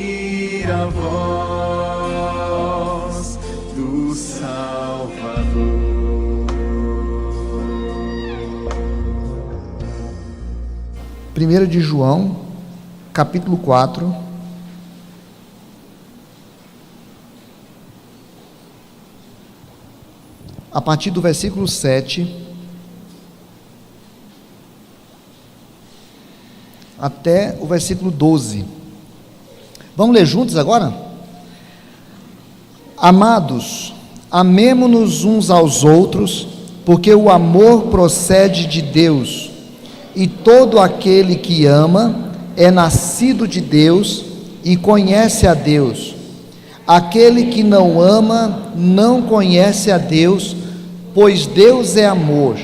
ouvir a voz do Salvador. 1 de João, capítulo 4, a partir do versículo 7 até o versículo 12. Vamos ler juntos agora? Amados, amemo-nos uns aos outros, porque o amor procede de Deus, e todo aquele que ama é nascido de Deus e conhece a Deus. Aquele que não ama não conhece a Deus, pois Deus é amor.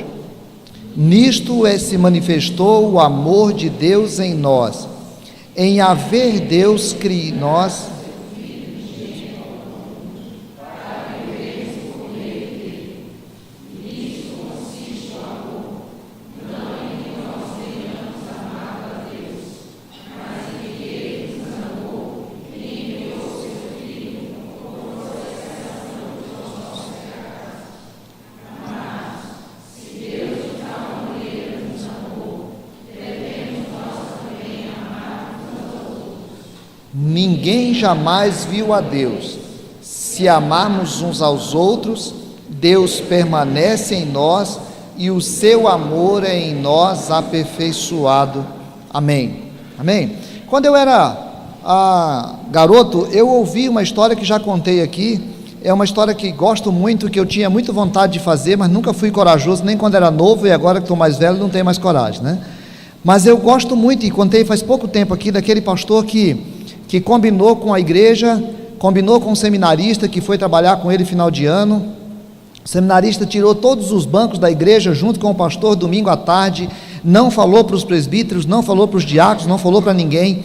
Nisto se manifestou o amor de Deus em nós, em haver Deus criado nós Ninguém jamais viu a Deus. Se amarmos uns aos outros, Deus permanece em nós e o seu amor é em nós aperfeiçoado. Amém. Amém. Quando eu era garoto, eu ouvi uma história que já contei aqui. É uma história que gosto muito, que eu tinha muita vontade de fazer, mas nunca fui corajoso, nem quando era novo, e agora que estou mais velho não tenho mais coragem, né? Mas eu gosto muito, e contei faz pouco tempo aqui, daquele pastor que combinou com a igreja, combinou com um seminarista que foi trabalhar com ele final de ano. O seminarista tirou todos os bancos da igreja junto com o pastor domingo à tarde, não falou para os presbíteros, não falou para os diáconos, não falou para ninguém,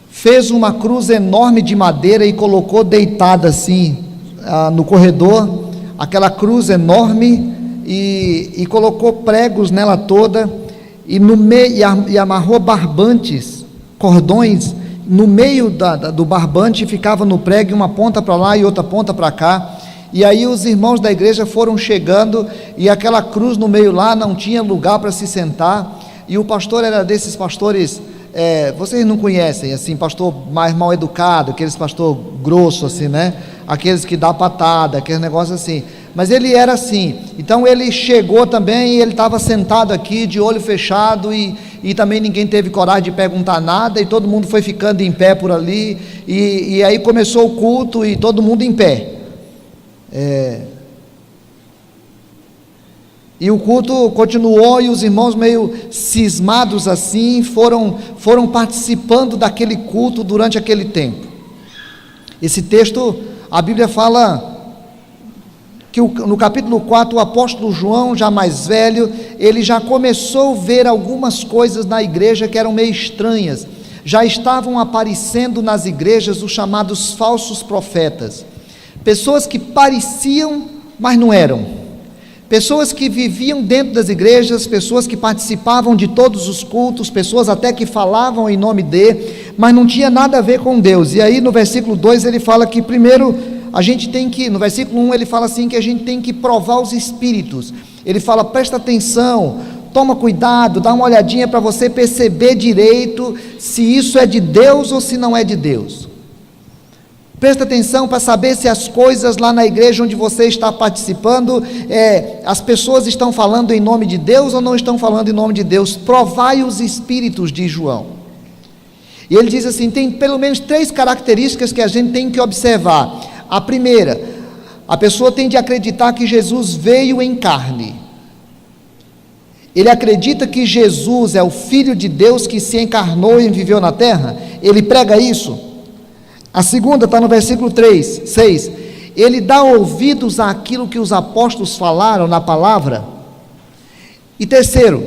fez uma cruz enorme de madeira e colocou deitada assim no corredor, aquela cruz enorme, e colocou pregos nela toda, e no meio, e amarrou barbantes, cordões no meio do barbante, ficava no prego, uma ponta para lá e outra ponta para cá. E aí os irmãos da igreja foram chegando, e aquela cruz no meio lá não tinha lugar para se sentar, e o pastor era desses pastores, vocês não conhecem, assim, pastor mais mal educado, aqueles pastor grosso assim, né, aqueles que dá patada, aquele negócio assim, mas ele era assim. Então ele chegou também, e ele estava sentado aqui de olho fechado, e também ninguém teve coragem de perguntar nada, e todo mundo foi ficando em pé por ali, e aí começou o culto, e todo mundo em pé, e o culto continuou, e os irmãos meio cismados assim, foram participando daquele culto durante aquele tempo. Esse texto, a Bíblia fala que no capítulo 4, o apóstolo João, já mais velho, ele já começou a ver algumas coisas na igreja que eram meio estranhas. Já estavam aparecendo nas igrejas os chamados falsos profetas, pessoas que pareciam, mas não eram, pessoas que viviam dentro das igrejas, pessoas que participavam de todos os cultos, pessoas até que falavam em nome mas não tinha nada a ver com Deus. E aí no versículo 2 ele fala que primeiro a gente tem que, no versículo 1 ele fala assim, que a gente tem que provar os espíritos. Ele fala, presta atenção, toma cuidado, dá uma olhadinha para você perceber direito se isso é de Deus ou se não é de Deus. Presta atenção para saber se as coisas lá na igreja onde você está participando, as pessoas estão falando em nome de Deus ou não estão falando em nome de Deus. Provai os espíritos, diz João. E ele diz assim, tem pelo menos 3 características que a gente tem que observar. A primeira, a pessoa tem de acreditar que Jesus veio em carne. Ele acredita que Jesus é o Filho de Deus que se encarnou e viveu na terra. Ele prega isso. A segunda está no versículo 6. Ele dá ouvidos àquilo que os apóstolos falaram na palavra. E terceiro,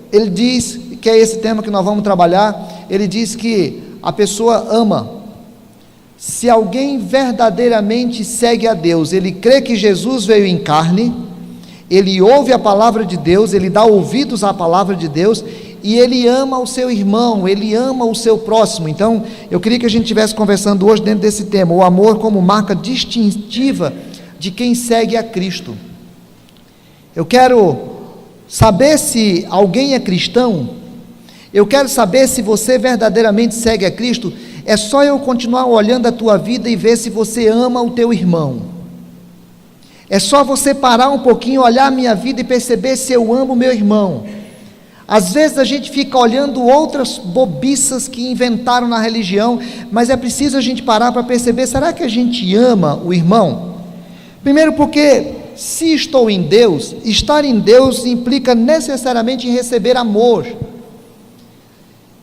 ele diz, que é esse tema que nós vamos trabalhar, ele diz que a pessoa ama. Se alguém verdadeiramente segue a Deus, ele crê que Jesus veio em carne, ele ouve a palavra de Deus, ele dá ouvidos à palavra de Deus, e ele ama o seu irmão, ele ama o seu próximo. Então, eu queria que a gente estivesse conversando hoje dentro desse tema, o amor como marca distintiva de quem segue a Cristo. Eu quero saber se alguém é cristão, eu quero saber se você verdadeiramente segue a Cristo. É só eu continuar olhando a tua vida e ver se você ama o teu irmão. É só você parar um pouquinho, olhar a minha vida e perceber se eu amo o meu irmão. Às vezes a gente fica olhando outras bobiças que inventaram na religião, mas é preciso a gente parar para perceber, será que a gente ama o irmão? Primeiro porque, se estou em Deus, estar em Deus implica necessariamente em receber amor.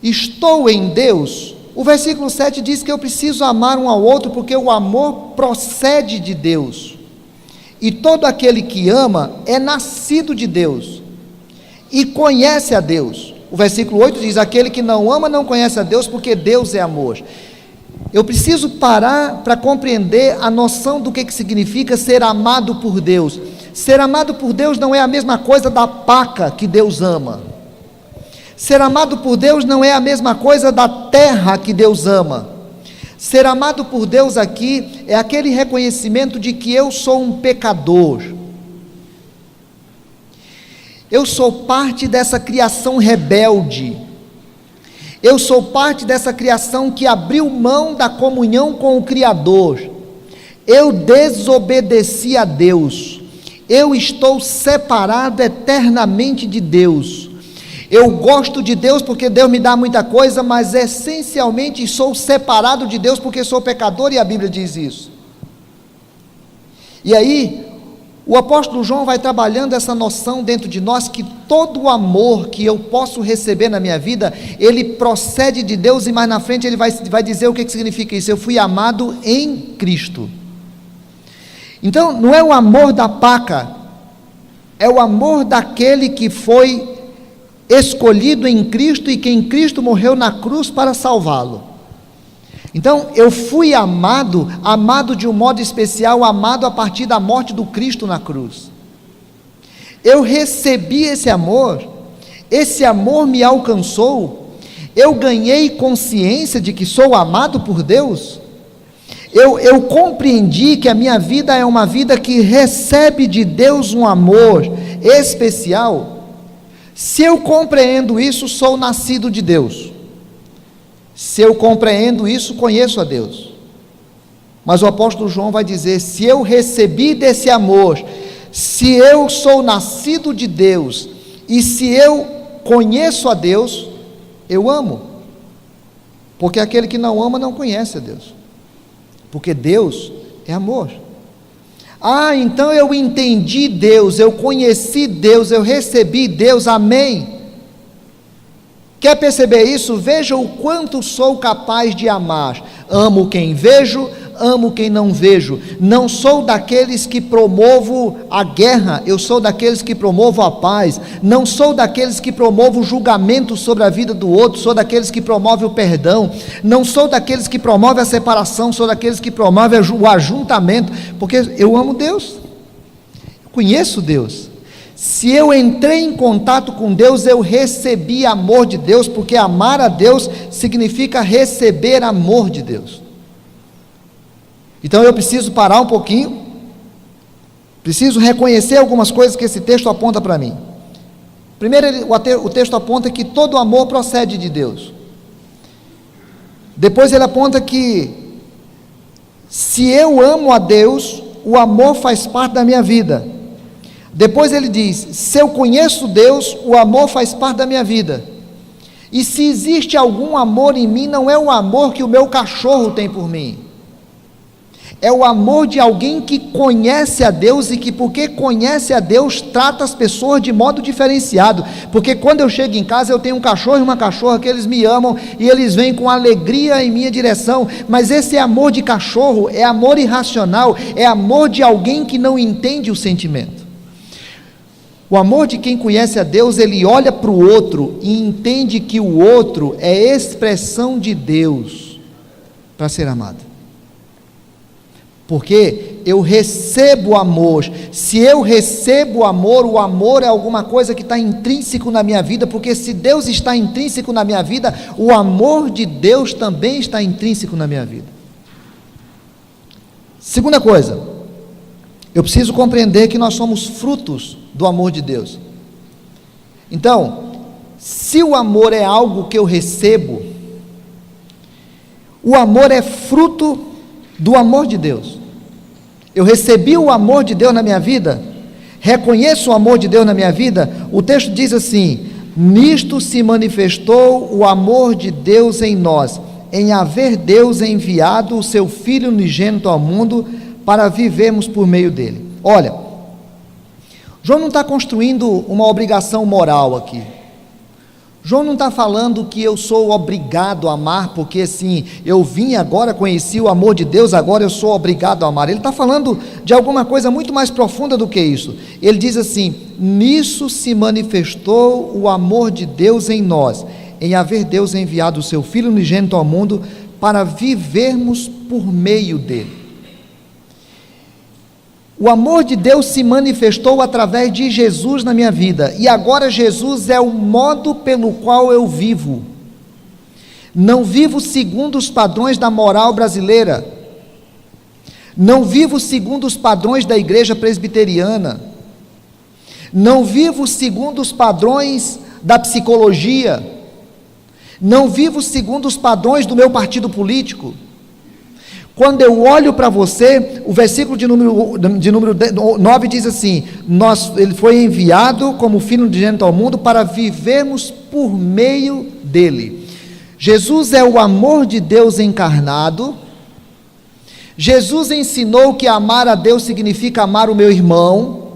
Estou em Deus, o versículo 7 diz que eu preciso amar um ao outro, porque o amor procede de Deus, e todo aquele que ama é nascido de Deus, e conhece a Deus. O versículo 8 diz, aquele que não ama não conhece a Deus, porque Deus é amor. Eu preciso parar para compreender a noção do que significa ser amado por Deus. Ser amado por Deus não é a mesma coisa da paca que Deus ama. Ser amado por Deus não é a mesma coisa da terra que Deus ama. Ser amado por Deus aqui é aquele reconhecimento de que eu sou um pecador. Eu sou parte dessa criação rebelde. Eu sou parte dessa criação que abriu mão da comunhão com o Criador. Eu desobedeci a Deus. Eu estou separado eternamente de Deus. Eu gosto de Deus porque Deus me dá muita coisa, mas essencialmente sou separado de Deus porque sou pecador, e a Bíblia diz isso. E aí, o apóstolo João vai trabalhando essa noção dentro de nós, que todo o amor que eu posso receber na minha vida, ele procede de Deus, e mais na frente ele vai dizer o que significa isso. Eu fui amado em Cristo. Então, não é o amor da paca, é o amor daquele que foi escolhido em Cristo e que em Cristo morreu na cruz para salvá-lo. Então, eu fui amado de um modo especial, amado a partir da morte do Cristo na cruz. Eu recebi esse amor me alcançou, eu ganhei consciência de que sou amado por Deus, eu compreendi que a minha vida é uma vida que recebe de Deus um amor especial. Se eu compreendo isso, sou nascido de Deus. Se eu compreendo isso, conheço a Deus. Mas o apóstolo João vai dizer, se eu recebi desse amor, se eu sou nascido de Deus, e se eu conheço a Deus, eu amo. Porque aquele que não ama não conhece a Deus. Porque Deus é amor. Ah, então eu entendi Deus, eu conheci Deus, eu recebi Deus, amém. Quer perceber isso? Veja o quanto sou capaz de amar. Amo quem vejo, amo quem não vejo. Não sou daqueles que promovo a guerra, eu sou daqueles que promovo a paz. Não sou daqueles que promovo o julgamento sobre a vida do outro, sou daqueles que promovem o perdão. Não sou daqueles que promovem a separação, sou daqueles que promovem o ajuntamento, porque eu amo Deus, eu conheço Deus. Se eu entrei em contato com Deus, eu recebi amor de Deus, porque amar a Deus significa receber amor de Deus. Então eu preciso parar um pouquinho, preciso reconhecer algumas coisas que esse texto aponta para mim. Primeiro, o texto aponta que todo amor procede de Deus. Depois ele aponta que, se eu amo a Deus, o amor faz parte da minha vida. Depois ele diz, se eu conheço Deus, o amor faz parte da minha vida. E se existe algum amor em mim, não é o amor que o meu cachorro tem por mim. É o amor de alguém que conhece a Deus e que, porque conhece a Deus, trata as pessoas de modo diferenciado. Porque quando eu chego em casa, eu tenho um cachorro e uma cachorra que eles me amam e eles vêm com alegria em minha direção. Mas esse amor de cachorro é amor irracional, é amor de alguém que não entende o sentimento. O amor de quem conhece a Deus, ele olha para o outro e entende que o outro é expressão de Deus para ser amado. Porque eu recebo amor. Se eu recebo amor, o amor é alguma coisa que está intrínseco na minha vida, porque se Deus está intrínseco na minha vida, o amor de Deus também está intrínseco na minha vida. Segunda coisa, eu preciso compreender que nós somos frutos do amor de Deus. Então, se o amor é algo que eu recebo, o amor é fruto do amor de Deus. Eu recebi o amor de Deus na minha vida, reconheço o amor de Deus na minha vida. O texto diz assim: nisto se manifestou o amor de Deus em nós, em haver Deus enviado o seu Filho unigênito ao mundo, para vivermos por meio dele. Olha, João não está construindo uma obrigação moral aqui. João não está falando que eu sou obrigado a amar, porque assim, eu vim agora, conheci o amor de Deus, agora eu sou obrigado a amar. Ele está falando de alguma coisa muito mais profunda do que isso. Ele diz assim: nisso se manifestou o amor de Deus em nós, em haver Deus enviado o seu Filho unigênito ao mundo, para vivermos por meio dele. O amor de Deus se manifestou através de Jesus na minha vida, e agora Jesus é o modo pelo qual eu vivo. Não vivo segundo os padrões da moral brasileira, não vivo segundo os padrões da igreja presbiteriana, não vivo segundo os padrões da psicologia, não vivo segundo os padrões do meu partido político. Quando eu olho para você, o versículo de número 9 diz assim: ele foi enviado como Filho unigênito ao mundo para vivermos por meio dele. Jesus é o amor de Deus encarnado. Jesus ensinou que amar a Deus significa amar o meu irmão.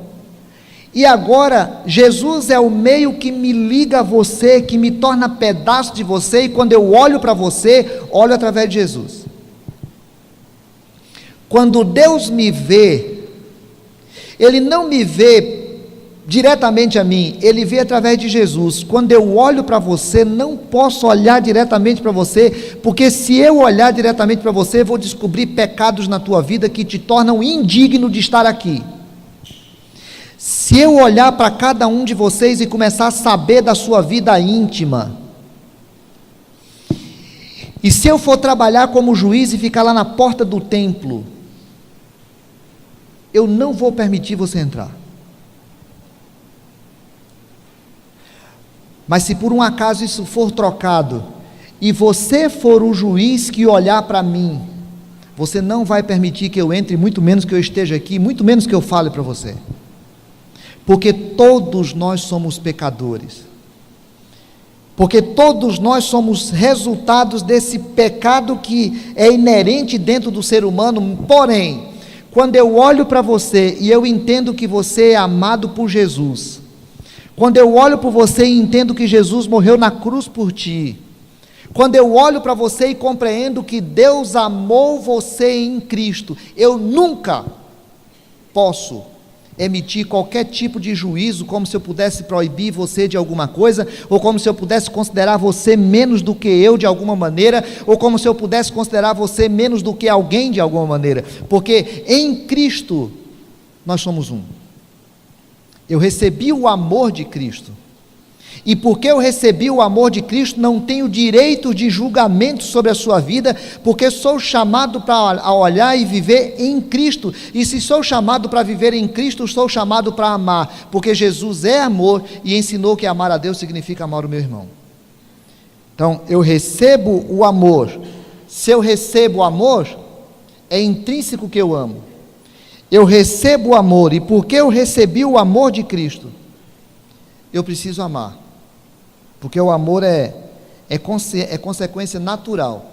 E agora, Jesus é o meio que me liga a você, que me torna pedaço de você, e quando eu olho para você, olho através de Jesus. Quando Deus me vê, Ele não me vê diretamente a mim, Ele vê através de Jesus. Quando eu olho para você, não posso olhar diretamente para você, porque se eu olhar diretamente para você, vou descobrir pecados na tua vida que te tornam indigno de estar aqui. Se eu olhar para cada um de vocês e começar a saber da sua vida íntima, e se eu for trabalhar como juiz e ficar lá na porta do templo, eu não vou permitir você entrar. Mas se por um acaso isso for trocado, e você for o juiz que olhar para mim, você não vai permitir que eu entre, muito menos que eu esteja aqui, muito menos que eu fale para você. Porque todos nós somos pecadores. Porque todos nós somos resultados desse pecado que é inerente dentro do ser humano. Porém, quando eu olho para você e eu entendo que você é amado por Jesus, quando eu olho para você e entendo que Jesus morreu na cruz por ti, quando eu olho para você e compreendo que Deus amou você em Cristo, eu nunca posso emitir qualquer tipo de juízo, como se eu pudesse proibir você de alguma coisa, ou como se eu pudesse considerar você menos do que eu de alguma maneira, ou como se eu pudesse considerar você menos do que alguém de alguma maneira, porque em Cristo nós somos um. Eu recebi o amor de Cristo, e porque eu recebi o amor de Cristo, não tenho direito de julgamento sobre a sua vida, porque sou chamado para olhar e viver em Cristo, e se sou chamado para viver em Cristo, sou chamado para amar, porque Jesus é amor, e ensinou que amar a Deus significa amar o meu irmão. Então, eu recebo o amor. Se eu recebo o amor, é intrínseco que eu amo. Eu recebo o amor, e porque eu recebi o amor de Cristo, eu preciso amar, porque o amor é consequência natural,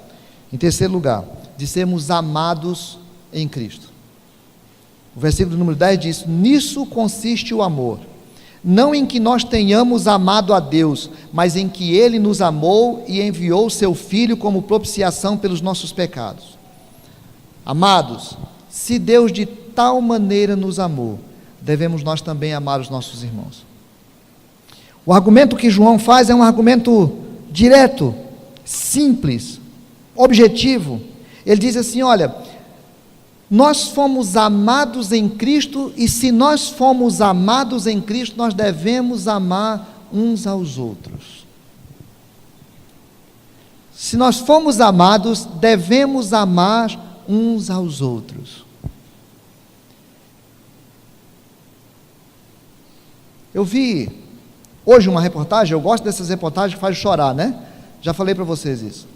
em terceiro lugar, de sermos amados em Cristo. O versículo número 10 diz: nisso consiste o amor, não em que nós tenhamos amado a Deus, mas em que Ele nos amou e enviou o seu Filho como propiciação pelos nossos pecados. Amados, se Deus de tal maneira nos amou, devemos nós também amar os nossos irmãos. O argumento que João faz é um argumento direto, simples, objetivo. Ele diz assim: olha, Nós fomos amados em Cristo, e se nós fomos amados em Cristo, nós devemos amar uns aos outros. Se nós fomos amados, devemos amar uns aos outros. Eu vi hoje uma reportagem, eu gosto dessas reportagens que fazem chorar, né? Já falei para vocês isso.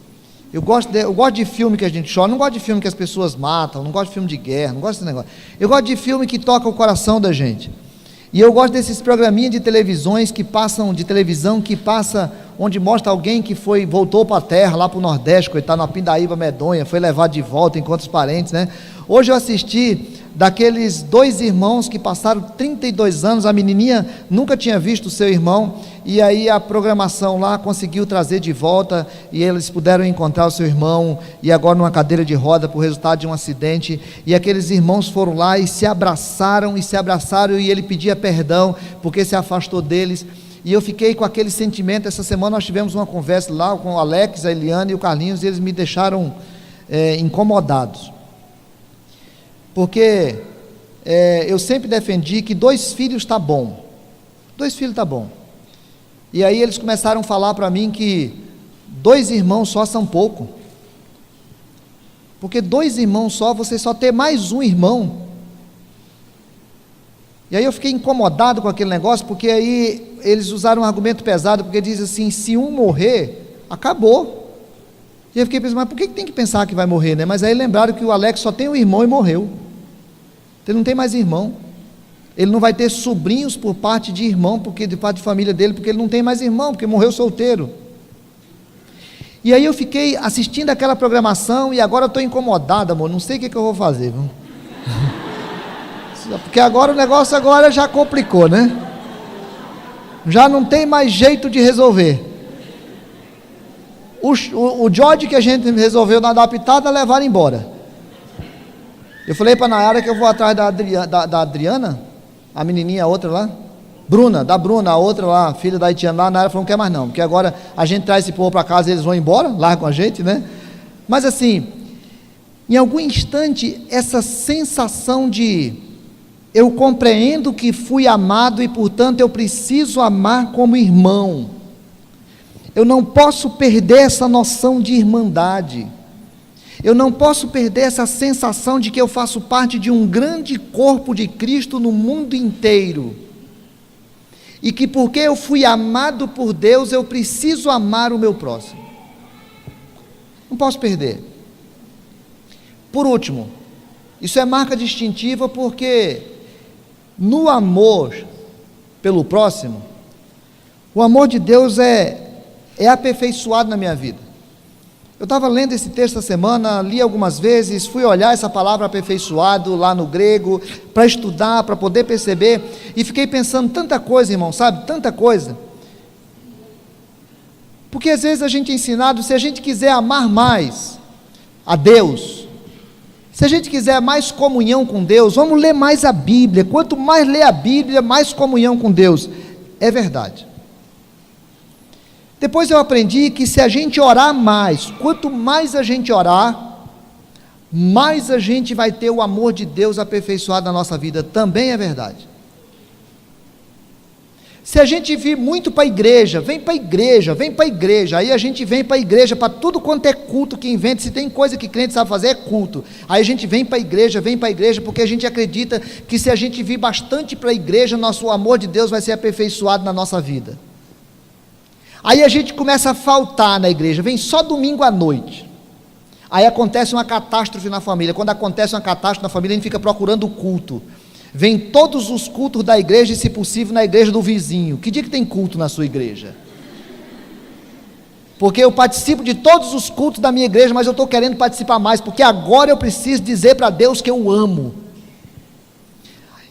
Eu gosto de filme que a gente chora, não gosto de filme que as pessoas matam, não gosto de filme de guerra, não gosto desse negócio. Eu gosto de filme que toca o coração da gente. E eu gosto desses programinhas de televisão que passa, onde mostra alguém que voltou para a terra, lá para o Nordeste, coitado, na Pindaíba medonha, foi levado de volta, encontra os parentes, né? Hoje eu assisti daqueles 2 irmãos que passaram 32 anos, a menininha nunca tinha visto o seu irmão, e aí a programação lá conseguiu trazer de volta, e eles puderam encontrar o seu irmão, e agora numa cadeira de roda, por resultado de um acidente, e aqueles irmãos foram lá e se abraçaram, e ele pedia perdão, porque se afastou deles, e eu fiquei com aquele sentimento. Essa semana nós tivemos uma conversa lá com o Alex, a Eliane e o Carlinhos, e eles me deixaram incomodados, porque eu sempre defendi que 2 filhos está bom, 2 filhos está bom, e aí eles começaram a falar para mim que 2 irmãos só são pouco, porque 2 irmãos só, você só ter mais um irmão, e aí eu fiquei incomodado com aquele negócio, porque aí eles usaram um argumento pesado, porque diz assim, se um morrer, acabou. E eu fiquei pensando, mas por que tem que pensar que vai morrer, né? Mas aí lembraram que o Alex só tem um irmão e morreu, então ele não tem mais irmão, ele não vai ter sobrinhos por parte de irmão, porque de parte de família dele, porque ele não tem mais irmão, porque morreu solteiro. E aí eu fiquei assistindo aquela programação, e agora eu estou incomodado, amor, não sei o que eu vou fazer, viu? Porque agora o negócio já complicou, né? Já não tem mais jeito de resolver. O George que a gente resolveu na adaptada, levaram embora. Eu falei para a Nayara que eu vou atrás da Adriana, a menininha, a outra lá, da Bruna, a outra lá, filha da Haitiana lá. A Nayara falou, não quer mais não, porque agora a gente traz esse povo para casa e eles vão embora, largam a gente, né? Mas assim, em algum instante, essa sensação de eu compreendo que fui amado e portanto eu preciso amar como irmão, eu não posso perder essa noção de irmandade, eu não posso perder essa sensação de que eu faço parte de um grande corpo de Cristo no mundo inteiro, e que porque eu fui amado por Deus, eu preciso amar o meu próximo, não posso perder. Por último, isso é marca distintiva, porque no amor pelo próximo, o amor de Deus é aperfeiçoado na minha vida. Eu estava lendo esse texto essa semana, li algumas vezes, fui olhar essa palavra aperfeiçoado lá no grego, para estudar, para poder perceber, e fiquei pensando tanta coisa, irmão, sabe, tanta coisa, porque às vezes a gente é ensinado, se a gente quiser amar mais a Deus, se a gente quiser mais comunhão com Deus, vamos ler mais a Bíblia. Quanto mais ler a Bíblia, mais comunhão com Deus. É verdade. Depois eu aprendi que se a gente orar mais, quanto mais a gente orar, mais a gente vai ter o amor de Deus aperfeiçoado na nossa vida. Também é verdade. Se a gente vir muito para a igreja, vem para a igreja, aí a gente vem para a igreja, para tudo quanto é culto que inventa, se tem coisa que crente sabe fazer é culto, aí a gente vem para a igreja, porque a gente acredita que se a gente vir bastante para a igreja, o amor de Deus vai ser aperfeiçoado na nossa vida. Aí a gente começa a faltar na igreja, vem só domingo à noite, aí acontece uma catástrofe na família. Quando acontece uma catástrofe na família, a gente fica procurando o culto, vem todos os cultos da igreja, e se possível na igreja do vizinho. Que dia que tem culto na sua igreja? Porque eu participo de todos os cultos da minha igreja, mas eu estou querendo participar mais, porque agora eu preciso dizer para Deus que eu amo.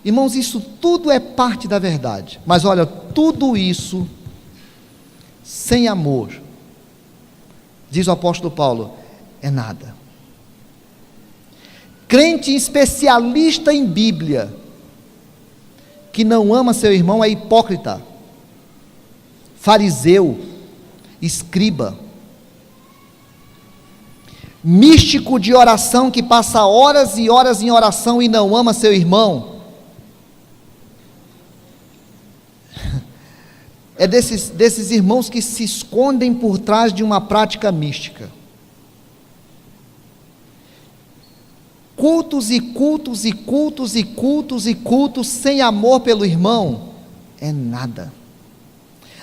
Irmãos, isso tudo é parte da verdade, mas olha, tudo isso sem amor, diz o apóstolo Paulo, é nada. Crente especialista em Bíblia, que não ama seu irmão, é hipócrita, fariseu, escriba. místico de oração que passa horas e horas em oração e não ama seu irmão, é desses irmãos que se escondem por trás de uma prática mística. Cultos e cultos e cultos e cultos e cultos sem amor pelo irmão é nada.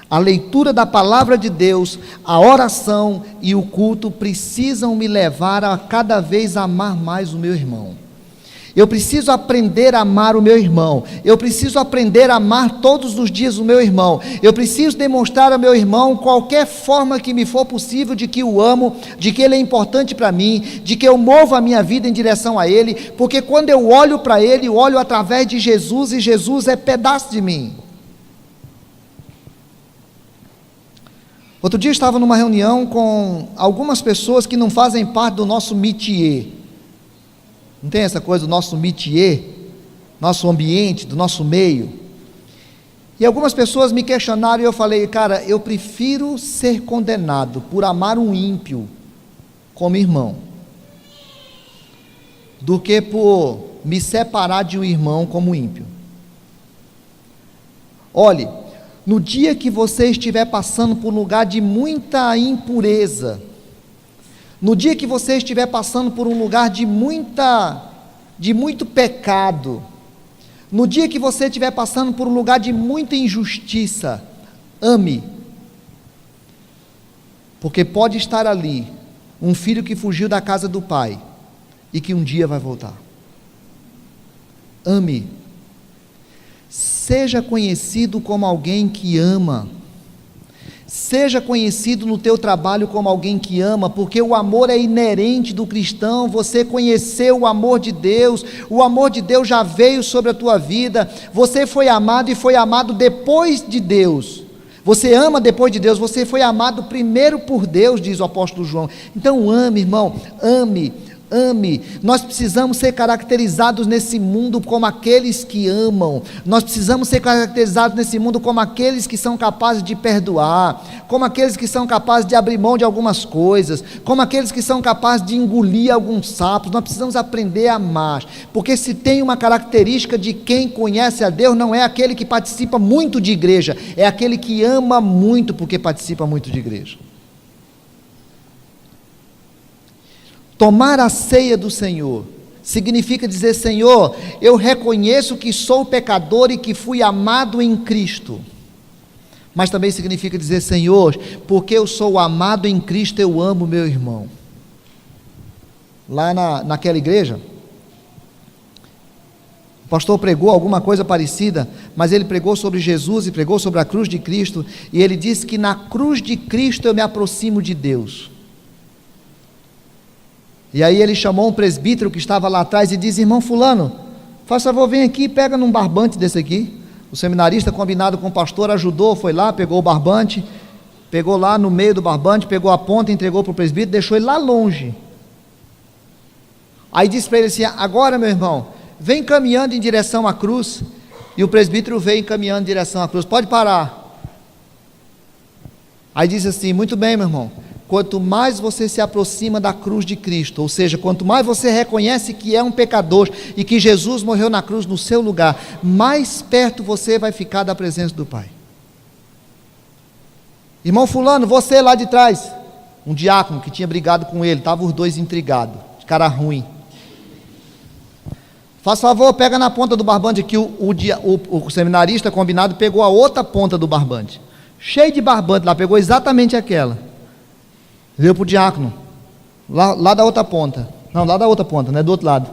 A leitura da palavra de Deus, a oração e o culto precisam me levar a cada vez amar mais o meu irmão. Eu preciso aprender a amar o meu irmão. Eu preciso aprender a amar todos os dias o meu irmão. Eu preciso demonstrar ao meu irmão qualquer forma que me for possível de que o amo, de que ele é importante para mim, de que eu movo a minha vida em direção a ele, porque quando eu olho para ele, eu olho através de Jesus e Jesus é pedaço de mim. Outro dia eu estava numa reunião com algumas pessoas que não fazem parte do nosso métier. Não tem essa coisa do nosso métier, nosso ambiente, do nosso meio. E algumas pessoas me questionaram e eu falei, cara, eu prefiro ser condenado por amar um ímpio como irmão, do que por me separar de um irmão como ímpio. Olhe, no dia que você estiver passando por um lugar de muita impureza, no dia que você estiver passando por um lugar de muito pecado, no dia que você estiver passando por um lugar de muita injustiça, ame, porque pode estar ali um filho que fugiu da casa do pai e que um dia vai voltar. Ame, seja conhecido como alguém que ama. Seja conhecido no teu trabalho como alguém que ama, porque o amor é inerente do cristão. Você conheceu o amor de Deus já veio sobre a tua vida, você foi amado e foi amado depois de Deus, você ama depois de Deus, você foi amado primeiro por Deus, diz o apóstolo João. Então ame, irmão, ame, nós precisamos ser caracterizados nesse mundo como aqueles que amam, nós precisamos ser caracterizados nesse mundo como aqueles que são capazes de perdoar, como aqueles que são capazes de abrir mão de algumas coisas, como aqueles que são capazes de engolir alguns sapos. Nós precisamos aprender a amar, porque se tem uma característica de quem conhece a Deus, não é aquele que participa muito de igreja, é aquele que ama muito porque participa muito de igreja. Tomar a ceia do Senhor significa dizer, Senhor, eu reconheço que sou pecador e que fui amado em Cristo, mas também significa dizer, Senhor, porque eu sou amado em Cristo, eu amo meu irmão. Lá naquela igreja, o pastor pregou alguma coisa parecida, mas ele pregou sobre Jesus e pregou sobre a cruz de Cristo, e ele disse que na cruz de Cristo eu me aproximo de Deus. E aí ele chamou um presbítero que estava lá atrás e disse, irmão fulano, faz favor, vem aqui e pega num barbante desse aqui. O seminarista, combinado com o pastor, ajudou, foi lá, pegou o barbante, pegou lá no meio do barbante, pegou a ponta, entregou para o presbítero, deixou ele lá longe. Aí disse para ele assim, agora meu irmão, vem caminhando em direção à cruz. E o presbítero veio caminhando em direção à cruz, pode parar. Aí disse assim, muito bem meu irmão, quanto mais você se aproxima da cruz de Cristo, ou seja, quanto mais você reconhece que é um pecador e que Jesus morreu na cruz no seu lugar, mais perto você vai ficar da presença do Pai. Irmão fulano, você lá de trás, um diácono que tinha brigado com ele, estavam os dois intrigados, de cara ruim. Faz favor, pega na ponta do barbante aqui. O seminarista combinado pegou a outra ponta do barbante, cheio de barbante lá, pegou exatamente aquela. Veio para o diácono, lá da outra ponta, não, lá da outra ponta, não é do outro lado.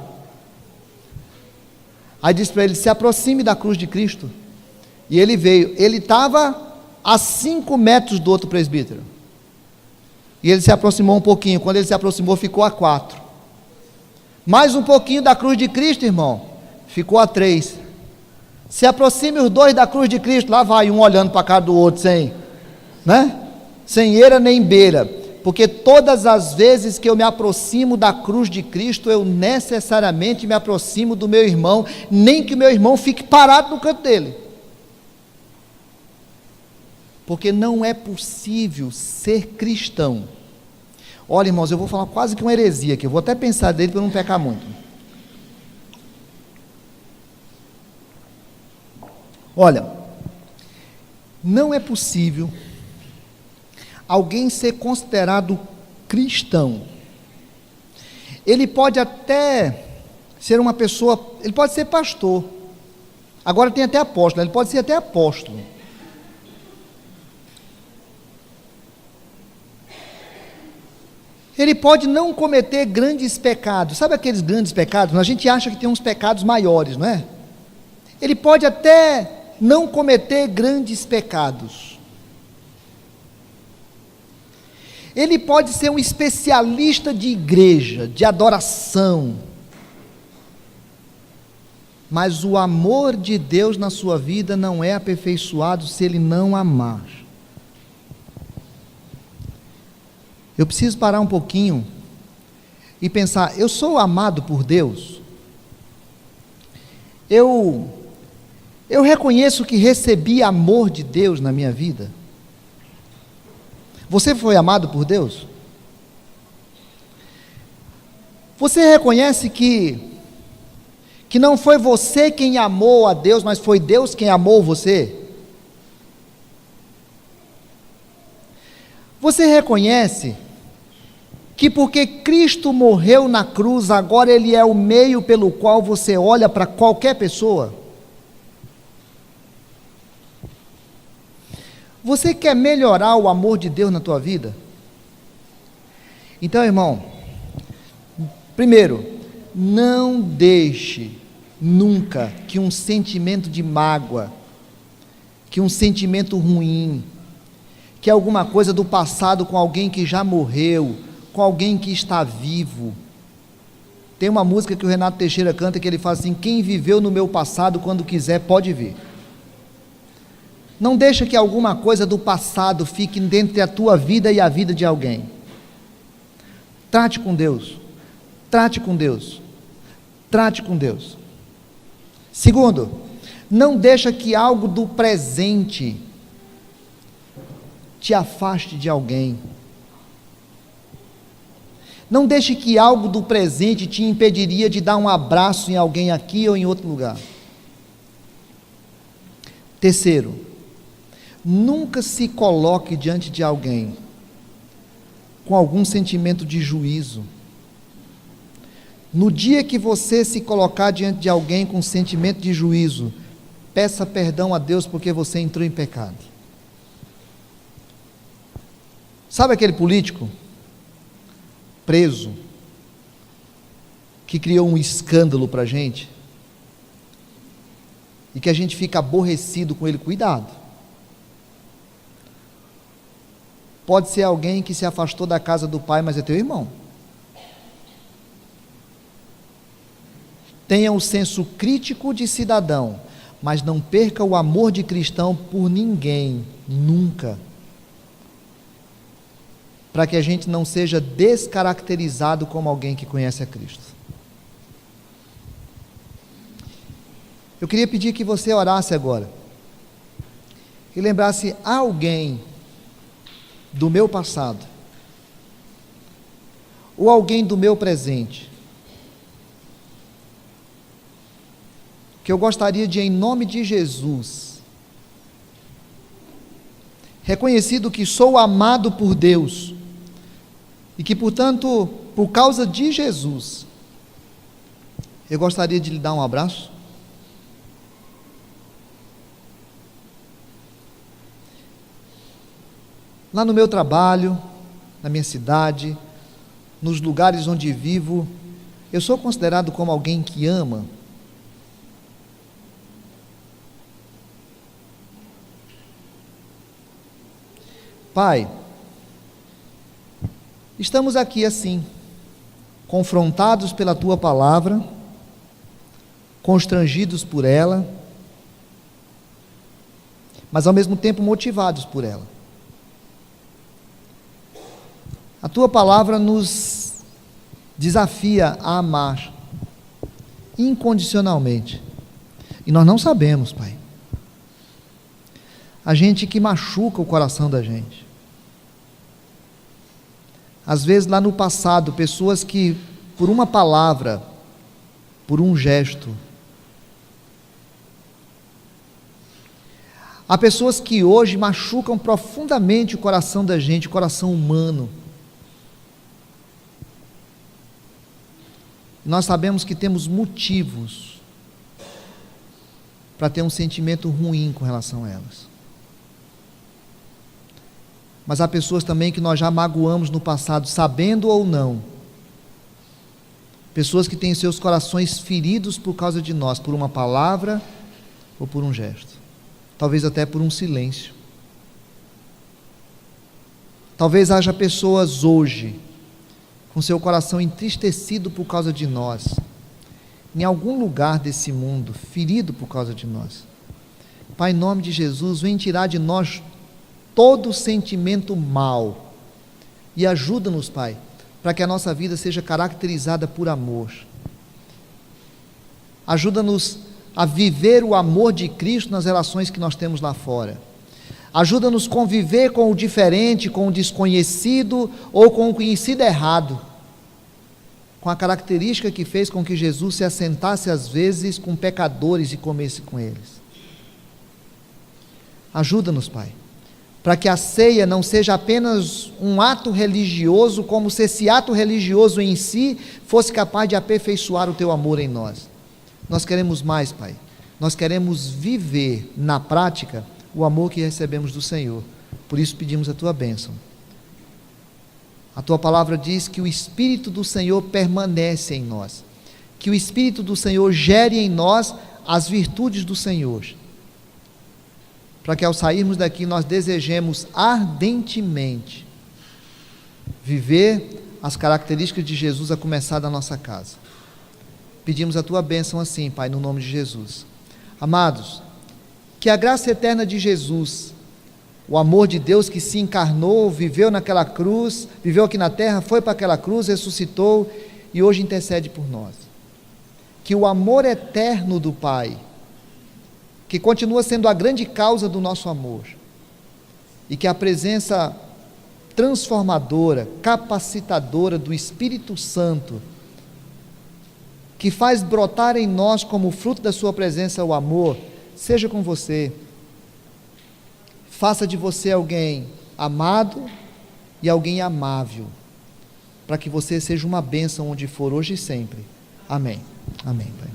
Aí disse para ele, se aproxime da cruz de Cristo. E ele veio, ele estava a 5 metros do outro presbítero, e ele se aproximou um pouquinho. Quando ele se aproximou, ficou a 4, mais um pouquinho da cruz de Cristo, irmão, ficou a 3. Se aproxime os dois da cruz de Cristo, lá vai um olhando para a cara do outro, sem eira nem beira. Porque todas as vezes que eu me aproximo da cruz de Cristo, eu necessariamente me aproximo do meu irmão, nem que o meu irmão fique parado no canto dele. Porque não é possível ser cristão, Olha, irmãos, eu vou falar quase que uma heresia aqui, eu vou até pensar dele para não pecar muito. Olha, não é possível alguém ser considerado cristão. Ele pode até ser uma pessoa, ele pode ser pastor, agora tem até apóstolo, ele pode ser até apóstolo. Ele pode não cometer grandes pecados, sabe aqueles grandes pecados? A gente acha que tem uns pecados maiores, não é? Ele pode até não cometer grandes pecados. Ele pode ser um especialista de igreja, de adoração, mas o amor de Deus na sua vida não é aperfeiçoado se ele não amar. Eu preciso parar um pouquinho e pensar, eu sou amado por Deus? Eu reconheço que recebi amor de Deus na minha vida? Você foi amado por Deus? Você reconhece que não foi você quem amou a Deus, mas foi Deus quem amou você? Você reconhece que porque Cristo morreu na cruz, agora Ele é o meio pelo qual você olha para qualquer pessoa? Você quer melhorar o amor de Deus na tua vida? Então, irmão, primeiro, não deixe nunca que um sentimento de mágoa, que um sentimento ruim, que alguma coisa do passado com alguém que já morreu, com alguém que está vivo. Tem uma música que o Renato Teixeira canta que ele fala assim: quem viveu no meu passado, quando quiser pode vir. Não deixa que alguma coisa do passado fique dentro da tua vida e a vida de alguém. Trate com Deus, trate com Deus, trate com Deus. Segundo, não deixa que algo do presente te afaste de alguém. Não deixe que algo do presente te impediria de dar um abraço em alguém aqui ou em outro lugar. Terceiro, nunca se coloque diante de alguém com algum sentimento de juízo. No dia que você se colocar diante de alguém com sentimento de juízo, peça perdão a Deus porque você entrou em pecado. Sabe aquele político preso que criou um escândalo para a gente e que a gente fica aborrecido com ele? Cuidado. Pode ser alguém que se afastou da casa do pai, mas é teu irmão. Tenha um senso crítico de cidadão, mas não perca o amor de cristão por ninguém, nunca. Para que a gente não seja descaracterizado como alguém que conhece a Cristo. Eu queria pedir que você orasse agora e lembrasse alguém do meu passado, ou alguém do meu presente, que eu gostaria de, em nome de Jesus, reconhecido que sou amado por Deus, e que, portanto, por causa de Jesus, eu gostaria de lhe dar um abraço. Lá no meu trabalho, na minha cidade, nos lugares onde vivo, eu sou considerado como alguém que ama. Pai, estamos aqui assim, confrontados pela Tua palavra, constrangidos por ela, mas ao mesmo tempo motivados por ela. A Tua palavra nos desafia a amar incondicionalmente, e nós não sabemos, Pai, a gente que machuca o coração da gente. Às vezes lá no passado, pessoas que por uma palavra, por um gesto, há pessoas que hoje machucam profundamente o coração da gente, o coração humano. Nós sabemos que temos motivos para ter um sentimento ruim com relação a elas. Mas há pessoas também que nós já magoamos no passado, sabendo ou não. Pessoas que têm seus corações feridos por causa de nós, por uma palavra ou por um gesto. Talvez até por um silêncio. Talvez haja pessoas hoje, com seu coração entristecido por causa de nós, em algum lugar desse mundo, ferido por causa de nós. Pai, em nome de Jesus, vem tirar de nós todo sentimento mau e ajuda-nos, Pai, para que a nossa vida seja caracterizada por amor. Ajuda-nos a viver o amor de Cristo nas relações que nós temos lá fora. Ajuda-nos a conviver com o diferente, com o desconhecido ou com o conhecido errado, com a característica que fez com que Jesus se assentasse às vezes com pecadores e comesse com eles. Ajuda-nos, Pai, para que a ceia não seja apenas um ato religioso, como se esse ato religioso em si fosse capaz de aperfeiçoar o Teu amor em nós. Nós queremos mais, Pai. Nós queremos viver na prática o amor que recebemos do Senhor. Por isso pedimos a Tua bênção. A Tua palavra diz que o Espírito do Senhor permanece em nós, que o Espírito do Senhor gere em nós as virtudes do Senhor, para que ao sairmos daqui nós desejemos ardentemente viver as características de Jesus, a começar da nossa casa. Pedimos a Tua bênção assim, Pai, no nome de Jesus. Amados, que a graça eterna de Jesus, o amor de Deus que se encarnou, viveu naquela cruz, viveu aqui na terra, foi para aquela cruz, ressuscitou e hoje intercede por nós. Que o amor eterno do Pai, que continua sendo a grande causa do nosso amor, e que a presença transformadora, capacitadora do Espírito Santo, que faz brotar em nós como fruto da sua presença o amor, seja com você. Faça de você alguém amado e alguém amável, para que você seja uma bênção onde for, hoje e sempre. Amém. Amém, Pai.